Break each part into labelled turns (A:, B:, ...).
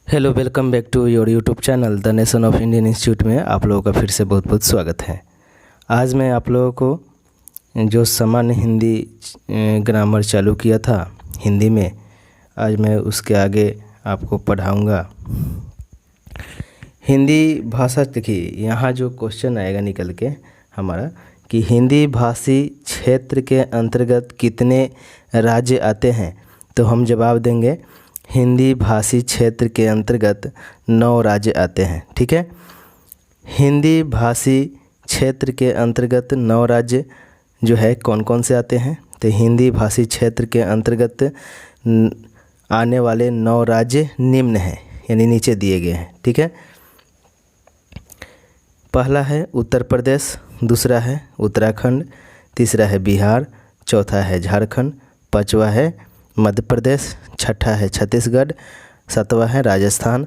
A: Hello, welcome back to your YouTube channel the nation of Indian institute में आप लोगों का फिर से बहुत बहुत स्वागत है। आज मैं आप लोगों को जो सामान्य हिंदी ग्रामर चालू किया था हिंदी में, आज मैं उसके आगे आपको पढ़ाऊंगा। हिंदी भाषा, देखिए यहाँ जो क्वेश्चन आएगा निकल के हमारा कि हिंदी भाषी क्षेत्र के अंतर्गत कितने राज्य आते हैं, तो हम जवाब देंगे हिंदी भाषी क्षेत्र के अंतर्गत 9 राज्य आते हैं। ठीक है, हिंदी भाषी क्षेत्र के अंतर्गत 9 राज्य जो है कौन कौन से आते हैं, तो हिंदी भाषी क्षेत्र के अंतर्गत आने वाले 9 राज्य निम्न हैं, यानी नीचे दिए गए हैं। ठीक है, पहला है उत्तर प्रदेश, दूसरा है उत्तराखंड, तीसरा है बिहार, चौथा है झारखंड, पांचवा है मध्य प्रदेश, छठा है छत्तीसगढ़, सातवां है राजस्थान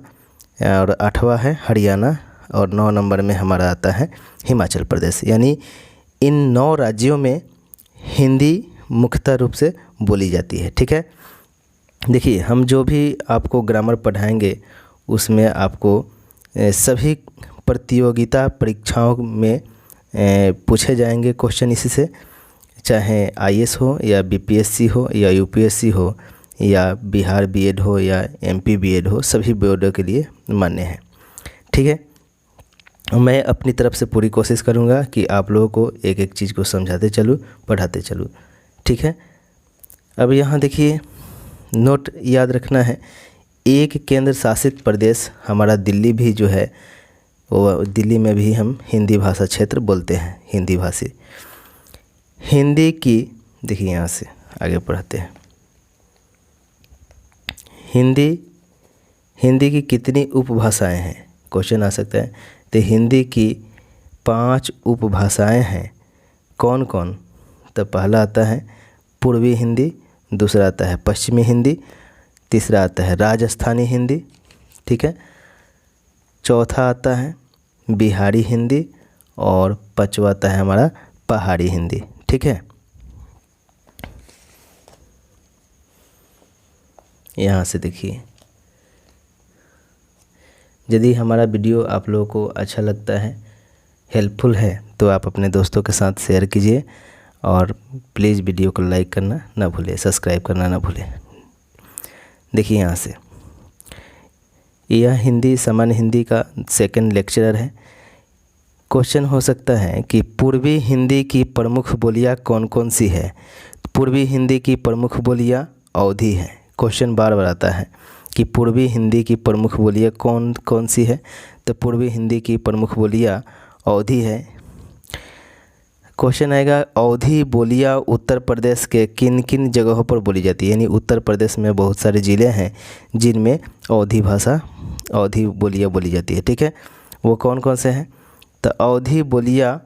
A: और आठवां है हरियाणा और 9 नंबर में हमारा आता है हिमाचल प्रदेश। यानी इन 9 राज्यों में हिंदी मुख्यतः रूप से बोली जाती है। ठीक है, देखिए हम जो भी आपको ग्रामर पढ़ाएंगे उसमें आपको सभी प्रतियोगिता परीक्षाओं में पूछे जाएंगे क्वेश्चन इसी से, चाहे आईएएस हो या बीपीएससी हो या यूपीएससी हो या बिहार बीएड हो या एमपी बीएड हो, सभी बोर्डों के लिए मान्य है। ठीक है, मैं अपनी तरफ से पूरी कोशिश करूंगा कि आप लोगों को एक एक चीज़ को समझाते चलूँ, पढ़ाते चलूँ। ठीक है, अब यहाँ देखिए नोट याद रखना है, एक केंद्र शासित प्रदेश हमारा दिल्ली भी जो है, वो दिल्ली में भी हम हिंदी भाषा क्षेत्र बोलते हैं हिंदी भाषी। हिंदी की, देखिए यहाँ से आगे पढ़ते हैं, हिंदी की कितनी उपभाषाएं हैं, क्वेश्चन आ सकता है। तो हिंदी की 5 उपभाषाएं हैं। कौन कौन, तो पहला आता है पूर्वी हिंदी, दूसरा आता है पश्चिमी हिंदी, तीसरा आता है राजस्थानी हिंदी। ठीक है, चौथा आता है बिहारी हिंदी और पांचवा आता है हमारा पहाड़ी हिंदी। ठीक है, यहाँ से देखिए, यदि हमारा वीडियो आप लोगों को अच्छा लगता है, हेल्पफुल है, तो आप अपने दोस्तों के साथ शेयर कीजिए और प्लीज़ वीडियो को लाइक करना ना भूलें, सब्सक्राइब करना ना भूलें। देखिए यहाँ से, यह हिंदी सामान्य हिंदी का सेकंड लेक्चरर है। क्वेश्चन हो सकता है कि पूर्वी हिंदी की प्रमुख बोलियां कौन कौन सी है। पूर्वी हिंदी की प्रमुख बोलियां अवधी है। क्वेश्चन बार बार आता है कि पूर्वी हिंदी की प्रमुख बोलियां कौन कौन सी है, तो पूर्वी हिंदी की प्रमुख बोलियां अवधी है। क्वेश्चन आएगा अवधी बोलियां उत्तर प्रदेश के किन किन जगहों पर बोली जाती है, यानी उत्तर प्रदेश में बहुत सारे ज़िले हैं जिनमें अवधी बोलियां बोली जाती है। ठीक है, वो कौन कौन से हैं, तो अवधी बोलियां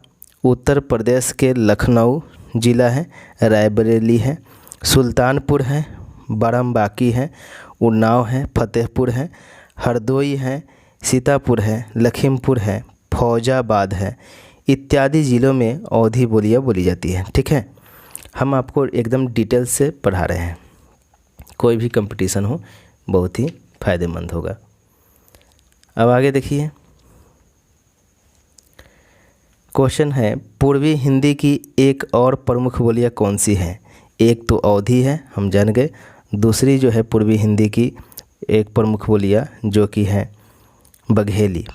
A: उत्तर प्रदेश के लखनऊ ज़िला है, रायबरेली है, सुल्तानपुर है, बाराबंकी है, उन्नाव है, फतेहपुर है, हरदोई है, सीतापुर है, लखीमपुर है, फौजाबाद है, इत्यादि ज़िलों में अवधी बोलियां बोली जाती है। ठीक है, हम आपको एकदम डिटेल से पढ़ा रहे हैं, कोई भी कंपटीशन हो बहुत ही फ़ायदेमंद होगा। अब आगे देखिए, क्वेश्चन है पूर्वी हिंदी की एक और प्रमुख बोलियां कौन सी है। एक तो अवधी है, हम जान गए, दूसरी जो है पूर्वी हिंदी की एक प्रमुख बोलियां जो कि है बघेली।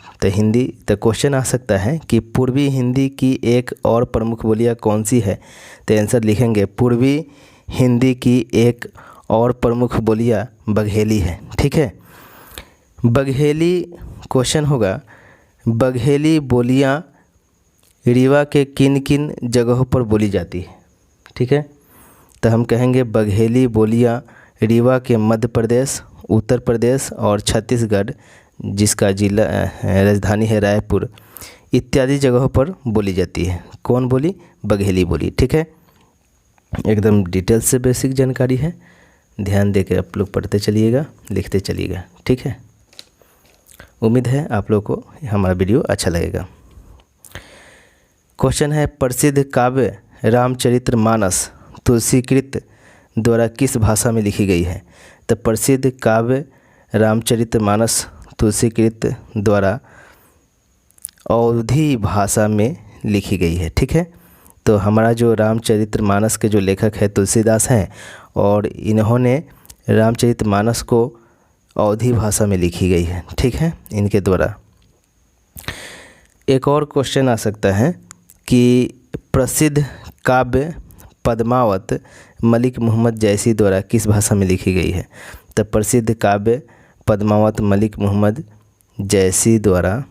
A: तो क्वेश्चन आ सकता है कि पूर्वी हिंदी की एक और प्रमुख बोलियां कौन सी है, तो आंसर लिखेंगे पूर्वी हिंदी की एक और प्रमुख बोलियां बघेली है। ठीक है, बघेली क्वेश्चन होगा, बघेली बोलियां रीवा के किन किन जगहों पर बोली जाती है। ठीक है, तो हम कहेंगे बघेली बोलियां रीवा के मध्य प्रदेश, उत्तर प्रदेश और छत्तीसगढ़, जिसका जिला राजधानी है रायपुर, इत्यादि जगहों पर बोली जाती है। कौन बोली, बघेली बोली। ठीक है, एकदम डिटेल से बेसिक जानकारी है, ध्यान देकर आप लोग पढ़ते चलिएगा, लिखते चलिएगा। ठीक है, उम्मीद है आप लोग को हमारा वीडियो अच्छा लगेगा। क्वेश्चन है प्रसिद्ध काव्य रामचरितमानस तुलसीकृत द्वारा किस भाषा में लिखी गई है। तो प्रसिद्ध काव्य रामचरितमानस तुलसीकृत द्वारा अवधी भाषा में लिखी गई है। ठीक है, तो हमारा जो रामचरितमानस के जो लेखक है तुलसीदास हैं और इन्होंने रामचरितमानस को अवधी भाषा में लिखी गई है। ठीक है, इनके द्वारा। एक और क्वेश्चन आ सकता है कि प्रसिद्ध काव्य पद्मावत मलिक मोहम्मद जैसी द्वारा किस भाषा में लिखी गई है। तो प्रसिद्ध काव्य पद्मावत मलिक मोहम्मद जैसी द्वारा,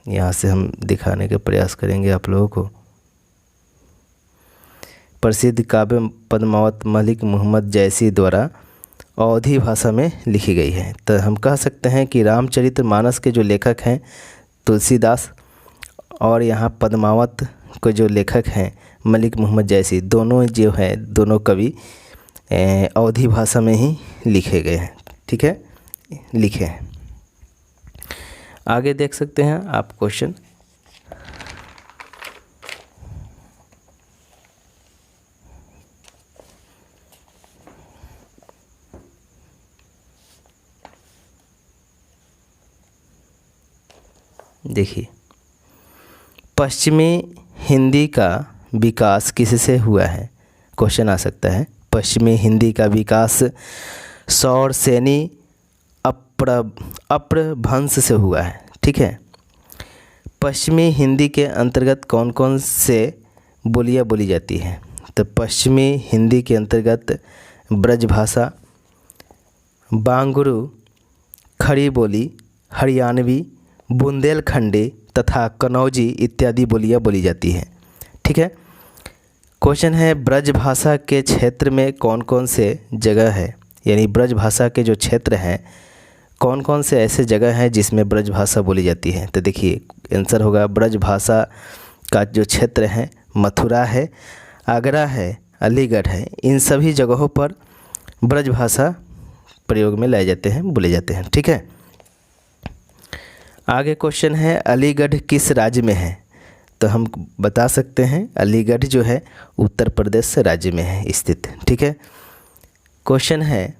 A: यहाँ से हम दिखाने का प्रयास करेंगे आप लोगों को। प्रसिद्ध काव्य पद्मावत मलिक मोहम्मद जैसी द्वारा अवधी भाषा में लिखी गई है। तो हम कह सकते हैं कि रामचरितमानस के जो लेखक हैं तुलसीदास और यहाँ पद्मावत के जो लेखक हैं मलिक मोहम्मद जैसी, दोनों जो है दोनों कवि अवधी भाषा में ही लिखे गए हैं। ठीक है, लिखे हैं। आगे देख सकते हैं आप क्वेश्चन। देखिए, पश्चिमी हिंदी का विकास किससे हुआ है। क्वेश्चन आ सकता है, पश्चिमी हिंदी का विकास सौरसेनी अपभ्रंश से हुआ है। ठीक है, पश्चिमी हिंदी के अंतर्गत कौन कौन से बोलियाँ बोली जाती हैं। तो पश्चिमी हिंदी के अंतर्गत ब्रजभाषा, बांगुरु, खड़ी बोली, हरियाणवी, बुंदेलखंडी तथा कनौजी इत्यादि बोलियाँ बोली जाती हैं। ठीक है, क्वेश्चन है ब्रजभाषा के क्षेत्र में कौन कौन से जगह है, यानी ब्रजभाषा के जो क्षेत्र हैं कौन कौन से ऐसे जगह हैं जिसमें ब्रजभाषा बोली जाती है। तो देखिए आंसर होगा, ब्रजभाषा का जो क्षेत्र है मथुरा है, आगरा है, अलीगढ़ है, इन सभी जगहों पर ब्रजभाषा प्रयोग में लाए जाते हैं, बोले जाते हैं। ठीक है, आगे क्वेश्चन है अलीगढ़ किस राज्य में है। तो हम बता सकते हैं अलीगढ़ जो है उत्तर प्रदेश राज्य में है स्थित। ठीक है, क्वेश्चन है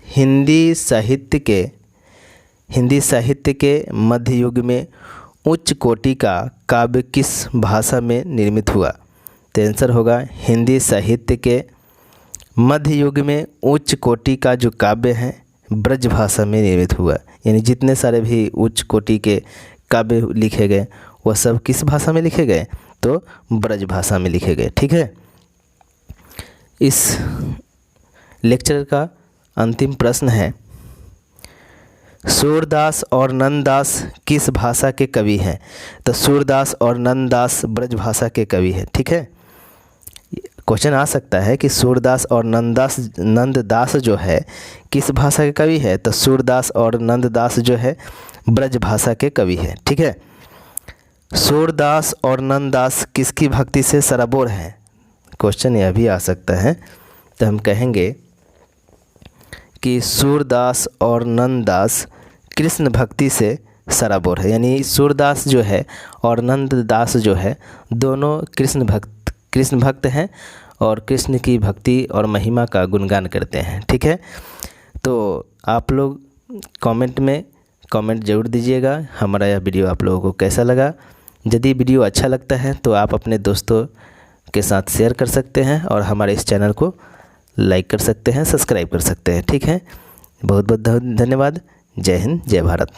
A: हिंदी साहित्य के मध्य युग में उच्च कोटि का काव्य किस भाषा में निर्मित हुआ। तो आंसर होगा, हिंदी साहित्य के मध्य युग में उच्च कोटि का जो काव्य है ब्रज भाषा में निर्मित हुआ। यानी जितने सारे भी उच्च कोटि के काव्य लिखे गए वह सब किस भाषा में लिखे गए, तो ब्रज भाषा में लिखे गए। ठीक है, इस लेक्चर का अंतिम प्रश्न है, सूरदास और नंददास किस भाषा के कवि हैं। तो सूरदास और नंददास ब्रज भाषा के कवि हैं। ठीक है, क्वेश्चन आ सकता है कि सूरदास और नंददास जो है किस भाषा के कवि है। तो सूरदास और नंददास जो है ब्रज भाषा के कवि है। ठीक है, सूरदास और नंददास किसकी भक्ति से सराबोर हैं। क्वेश्चन यह भी आ सकता है, तो हम कहेंगे कि सूरदास और नंददास कृष्ण भक्ति से सराबोर है। यानी सूरदास जो है और नंददास जो है दोनों कृष्ण भक्त हैं और कृष्ण की भक्ति और महिमा का गुणगान करते हैं। ठीक है, तो आप लोग कमेंट ज़रूर दीजिएगा हमारा यह वीडियो आप लोगों को कैसा लगा। यदि वीडियो अच्छा लगता है तो आप अपने दोस्तों के साथ शेयर कर सकते हैं और हमारे इस चैनल को लाइक कर सकते हैं, सब्सक्राइब कर सकते हैं। ठीक है, बहुत बहुत धन्यवाद। जय हिंद, जय भारत।